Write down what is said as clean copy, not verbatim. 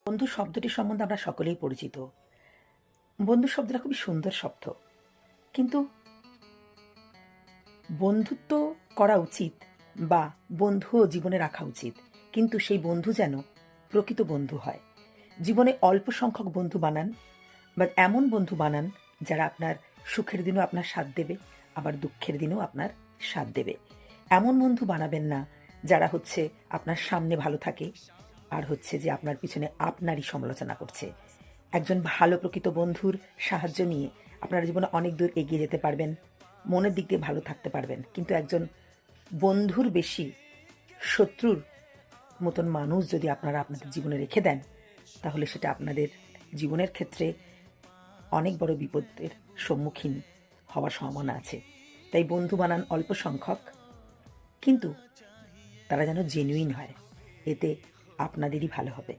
বন্ধু শব্দটি সম্বন্ধে আমরা সকলেই পরিচিত। বন্ধু শব্দটা খুবই সুন্দর শব্দ, কিন্তু বন্ধুত্ব করা উচিত বা বন্ধুও জীবনে রাখা উচিত, কিন্তু সেই বন্ধু যেন প্রকৃত বন্ধু হয়। জীবনে অল্প সংখ্যক বন্ধু বানান, বা এমন বন্ধু বানান যারা আপনার সুখের দিনও আপনার সাথ দেবে, আবার দুঃখের দিনেও আপনার সাথ দেবে। এমন বন্ধু বানাবেন না যারা আপনার সামনে ভালো থাকে আর যে আপনার পিছনে আপনারই সমালোচনা করছে। একজন ভালো প্রকৃত বন্ধুর সাহায্য নিয়ে আপনারা জীবনে অনেক দূর এগিয়ে যেতে পারবেন, মনের দিক দিয়ে ভালো থাকতে পারবেন। কিন্তু একজন বন্ধুর বেশি শত্রুর মতন মানুষ যদি আপনারা আপনাদের জীবনে রেখে দেন, তাহলে সেটা আপনাদের জীবনের ক্ষেত্রে অনেক বড় বিপদের সম্মুখীন হওয়ার সম্ভাবনা আছে। তাই বন্ধু বানান অল্প সংখ্যক, কিন্তু তারা যেন জেনুইন হয়, এতে আপনাদেরই ভালো হবে।